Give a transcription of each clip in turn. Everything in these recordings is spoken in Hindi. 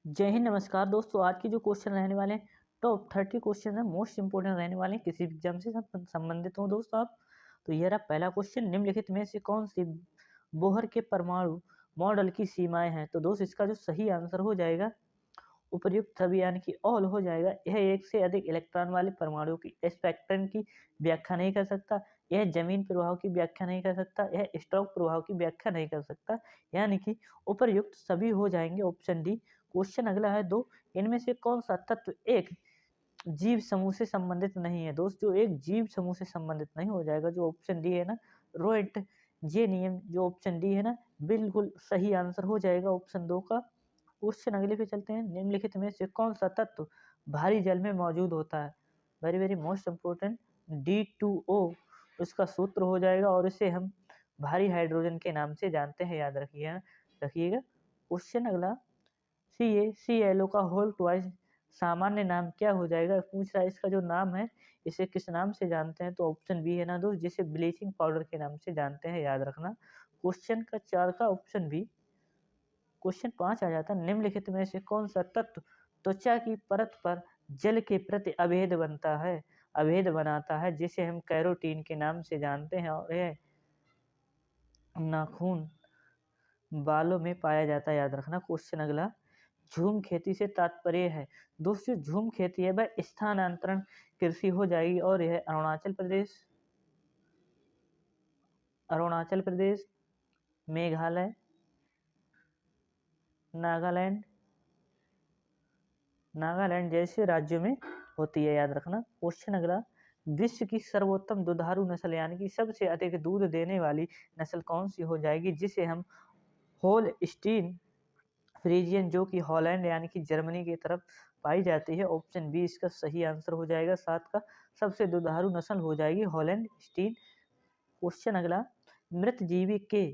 जय हिंद, नमस्कार दोस्तों। आज के जो क्वेश्चन रहने वाले हैं, टॉप 30 क्वेश्चन है, मोस्ट इंपोर्टेंट रहने वाले हैं, किसी भी एग्जाम से संबंधित हो दोस्तों आप। तो ये रहा पहला क्वेश्चन, निम्नलिखित में से कौन सी बोहर के परमाणु मॉडल की सीमाएं हैं। तो दोस्त इसका जो सही आंसर हो जाएगा उपर्युक्त सभी यानी कि ऑल हो जाएगा। यह एक से अधिक इलेक्ट्रॉन वाले परमाणु की स्पेक्ट्रम की व्याख्या नहीं कर सकता, यह जमीन प्रभाव की व्याख्या नहीं कर सकता, यह स्ट्रोक प्रभाव की व्याख्या नहीं कर सकता, यानी कि उपर्युक्त सभी हो जाएंगे। Option D. क्वेश्चन अगला है 2, इनमें से कौन सा तत्व एक जीव समूह से संबंधित नहीं है। दोस्त जो एक जीव समूह से संबंधित नहीं हो जाएगा, जो ऑप्शन डी है ना, रोइट जे नियम, जो ऑप्शन डी है ना, बिल्कुल सही आंसर हो जाएगा ऑप्शन 2 का। क्वेश्चन अगले पे चलते हैं, निम्नलिखित में से कौन सा तत्व भारी जल में मौजूद होता है। Very very most important, D2O उसका सूत्र हो जाएगा और इसे हम भारी हाइड्रोजन के नाम से जानते हैं, याद रखिएगा। क्वेश्चन अगला, CaClO का होल ट्वाइस सामान्य नाम क्या हो जाएगा। पूछ रहा है इसका जो नाम है इसे किस नाम से जानते हैं। तो ऑप्शन बी है ना दोस्त, जिसे ब्लीचिंग पाउडर के नाम से जानते हैं, याद रखना। क्वेश्चन का 4 का ऑप्शन बी। क्वेश्चन 5 आ जाता है, निम्नलिखित में से कौन सा तत्व त्वचा की परत पर जल के प्रति अभेद बनाता है, जिसे हम कैरोटीन के नाम से जानते हैं, और यह नाखून बालों में पाया जाता है, याद रखना। क्वेश्चन अगला, झूम खेती से तात्पर्य है। दोस्तों झूम खेती है वह स्थानांतरण कृषि हो जाएगी और यह अरुणाचल प्रदेश, मेघालय, नागालैंड जैसे राज्यों में होती है, याद रखना। क्वेश्चन अगला, विश्व की सर्वोत्तम दुधारू नस्ल यानी कि सबसे अधिक दूध देने वाली नस्ल कौन सी हो जाएगी, जिसे हम होलस्टीन फ्रीजियन, जो कि हॉलैंड यानी कि जर्मनी की तरफ पाई जाती है। ऑप्शन बी इसका सही आंसर हो जाएगा। 7 का सबसे दुधारू नस्ल हो जाएगी हॉलैंड स्टीन। क्वेश्चन अगला, मृत जीवी के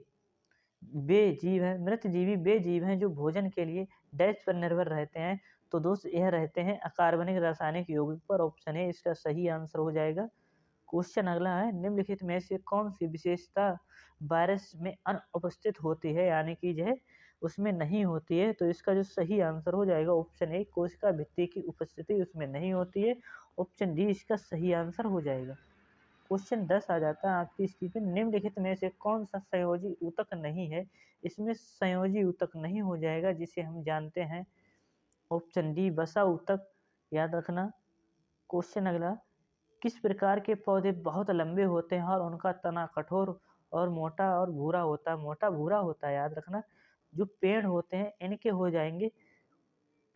मृत जीवी वे जीव हैं जो भोजन के लिए डैश पर निर्भर रहते हैं। तो दोस्त यह रहते हैं अकार्बनिक रासायनिक यौगिक पर। ऑप्शन है इसका सही आंसर हो जाएगा। क्वेश्चन अगला है, निम्नलिखित में से कौन सी विशेषता वायरस में अनुपस्थित होती है, यानी कि यह उसमें नहीं होती है। तो इसका जो सही आंसर हो जाएगा ऑप्शन ए, कोशिका भित्ति की उपस्थिति उसमें नहीं होती है। ऑप्शन डी इसका सही आंसर हो जाएगा। क्वेश्चन 10 आ जाता है आपकी स्क्रीन पे, निम्नलिखित में से कौन सा संयोजी ऊतक नहीं है। इसमें संयोजी ऊतक नहीं हो जाएगा, जिसे हम जानते हैं ऑप्शन डी, वसा ऊतक, याद रखना। क्वेश्चन अगला, किस प्रकार के पौधे बहुत लंबे होते हैं और उनका तना कठोर और मोटा भूरा होता है, याद रखना। जो पेड़ होते हैं इनके हो जाएंगे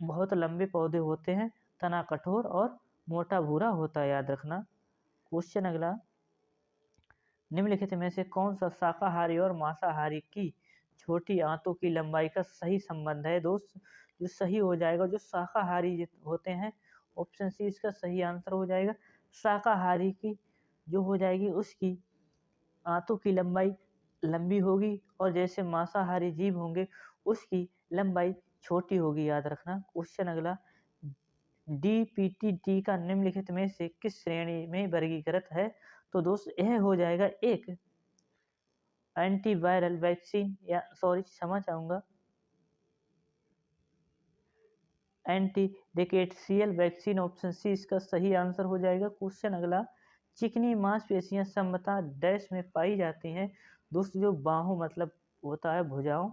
बहुत लंबे पौधे होते हैं, तना कठोर और मोटा भूरा होता है, याद रखना। क्वेश्चन अगला, निम्नलिखित में से कौन सा शाकाहारी और मांसाहारी की छोटी आंतों की लंबाई का सही संबंध है। दोस्त जो सही हो जाएगा, जो शाकाहारी होते हैं, ऑप्शन सी इसका सही आंसर हो जाएगा। शाकाहारी की जो हो जाएगी उसकी आंतों की लंबाई लंबी होगी और जैसे मांसाहारी जीव होंगे उसकी लंबाई छोटी होगी, याद रखना। क्वेश्चन अगला, DPT का निम्नलिखित में से किस श्रेणी में वर्गीकृत है। तो दोस्त यह हो जाएगा एक एंटीवायरल वैक्सीन, या सॉरी क्षमा चाहूंगा, anti rickettsial vaccine. Option C इसका सही आंसर हो जाएगा। क्वेश्चन अगला, चिकनी मांसपेशियां संभवतः डैश में पाई जाती हैं। दोस्तों जो बाहों मतलब होता है भुजाओं,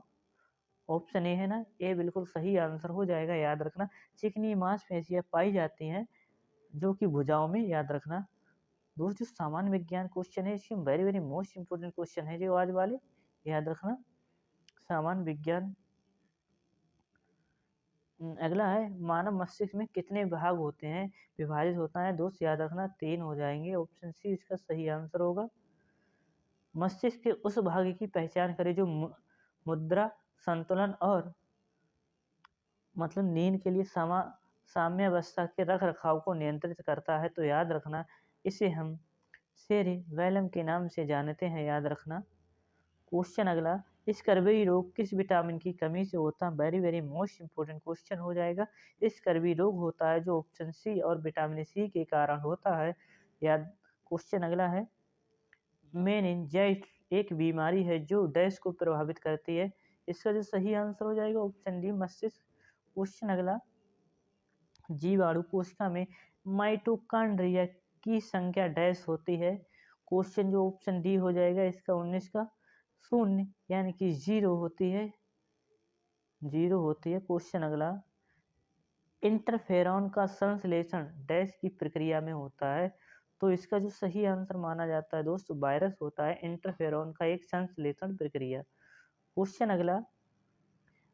ऑप्शन ए है ना, ये बिल्कुल सही आंसर हो जाएगा, याद रखना। चिकनी मांसपेशियां पाई जाती हैं जो कि भुजाओं में, याद रखना। दोस्तों सामान्य विज्ञान क्वेश्चन है, इसके very very most important question है जो आज वाले, याद रखना। सामान्य विज्ञान अगला है, मानव मस्तिष्क में कितने भाग होते हैं, विभाजित होता है। दोस्त याद रखना 3 हो जाएंगे। ऑप्शन सी इसका सही आंसर होगा। मस्तिष्क के उस भाग की पहचान करें जो मुद्रा, संतुलन और मतलब नींद के लिए साम्यावस्था के रख रखाव को नियंत्रित करता है। तो याद रखना इसे हम सेरिबैलम के नाम से जानते हैं, याद रखना। क्वेश्चन अगला, स्कर्वी रोग किस विटामिन की कमी से होता है। Very very most important question हो जाएगा। स्कर्वी रोग होता है जो ऑप्शन सी और विटामिन सी के कारण होता है, याद। क्वेश्चन अगला है, मेनिंजाइटिस एक बीमारी है जो डैश को प्रभावित करती है। इसका जो सही आंसर हो जाएगा ऑप्शन डी, मस्तिष्क। क्वेश्चन अगला, जीवाणु कोशिका में माइटोकॉन्ड्रिया की संख्या डैश होती है। क्वेश्चन जो ऑप्शन डी हो जाएगा इसका 19 का 0 यानी कि 0 होती है, 0 होती है। क्वेश्चन अगला, इंटरफेरॉन का संश्लेषण डैश की प्रक्रिया में होता है। तो इसका जो सही आंसर माना जाता है दोस्तों वायरस होता है इंटरफेरॉन का एक संश्लेषण प्रक्रिया। क्वेश्चन अगला,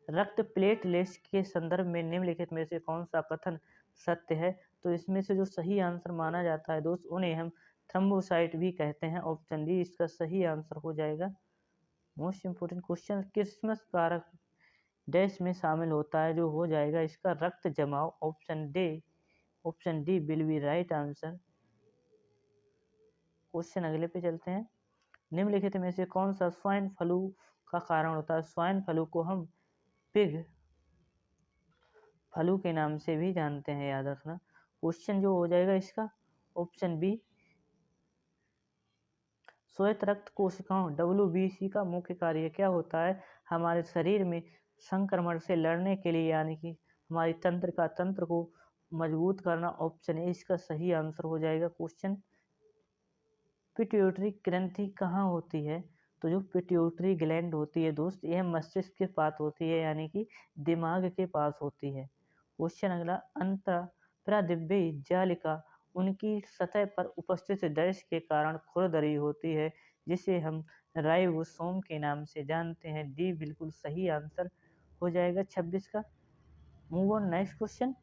रक्त प्लेटलेट्स के संदर्भ में निम्नलिखित में से कौन सा कथन सत्य है। तो इसमें से जो सही आंसर माना जाता है दोस्त उन्हें हम थ्रोम्बोसाइट भी कहते हैं। ऑप्शन डी इसका सही आंसर हो जाएगा। मोस्ट इंपोर्टेंट क्वेश्चन, क्रिसमस कारक डैश में शामिल होता है, जो हो जाएगा इसका रक्त जमाव। Option D will be right answer. Question अगले पे चलते हैं, निम्नलिखित में से कौन सा स्वाइन फ्लू का कारण होता है। स्वाइन फ्लू को हम पिग फ्लू के नाम से भी जानते हैं, याद रखना। क्वेश्चन जो हो जाएगा इसका ऑप्शन बी, श्वेत रक्त कोशिकाओं WBC का मुख्य कार्य क्या होता है। हमारे शरीर में संक्रमण से लड़ने के लिए यानी कि हमारी तंत्र को मजबूत करना। ऑप्शन ए इसका सही आंसर हो जाएगा। क्वेश्चन, पिट्यूटरी ग्रंथि कहाँ होती है। तो जो पिट्यूटरी ग्लैंड होती है दोस्त यह मस्तिष्क के पास होती है यानी कि दिमाग के पास होती है। क्वेश्चन अगला, अंतःप्रादिव्य जालिका उनकी सतह पर उपस्थित डैश के कारण खुरदरी होती है, जिसे हम राइबोसोम के नाम से जानते हैं। डी बिल्कुल सही आंसर हो जाएगा 26 का। Move on next question,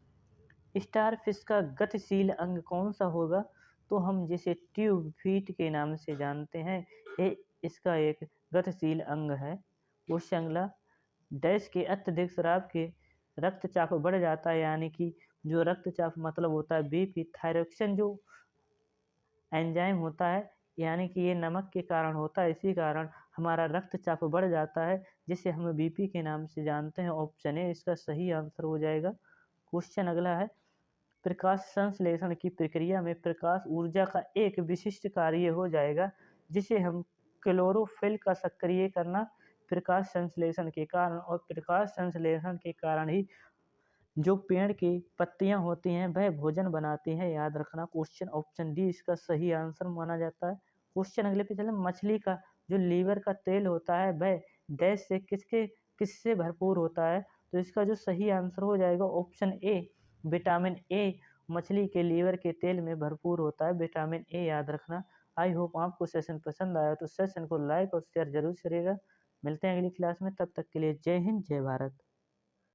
starfish का गतिशील अंग कौन सा होगा। तो हम जिसे ट्यूब फीट के नाम से जानते हैं ये इसका एक गतिशील अंग है। क्वेश्चन अगला, डैश के अत्यधिक शराब के रक्तचाप बढ़ जाता है यानी कि जो रक्तचाप मतलब होता है बीपी। थायरोक्सिन जो एंजाइम होता है यानी कि ये नमक के कारण होता है, इसी कारण हमारा रक्तचाप बढ़ जाता है जिसे हम बीपी के नाम से जानते हैं। ऑप्शन ए इसका सही आंसर हो जाएगा। क्वेश्चन अगला है, प्रकाश संश्लेषण की प्रक्रिया में प्रकाश ऊर्जा का एक विशिष्ट कार्य हो जाएगा जिसे हम क्लोरोफिल का सक्रिय करना। प्रकाश संश्लेषण के कारण और प्रकाश संश्लेषण के कारण ही जो पेड़ की पत्तियां होती हैं वह भोजन बनाती हैं, याद रखना। क्वेश्चन ऑप्शन डी इसका सही आंसर माना जाता है। क्वेश्चन अगले पे चले, मछली का जो लीवर का तेल होता है वह डैश से किससे भरपूर होता है। तो इसका जो सही आंसर हो जाएगा ऑप्शन ए, विटामिन ए मछली के लीवर के तेल में भरपूर होता है, विटामिन ए, याद रखना। आई होप आपको सेशन पसंद आया तो सेशन को लाइक और शेयर जरूर करिएगा। मिलते हैं अगली क्लास में, तब तक के लिए जय हिंद जय भारत।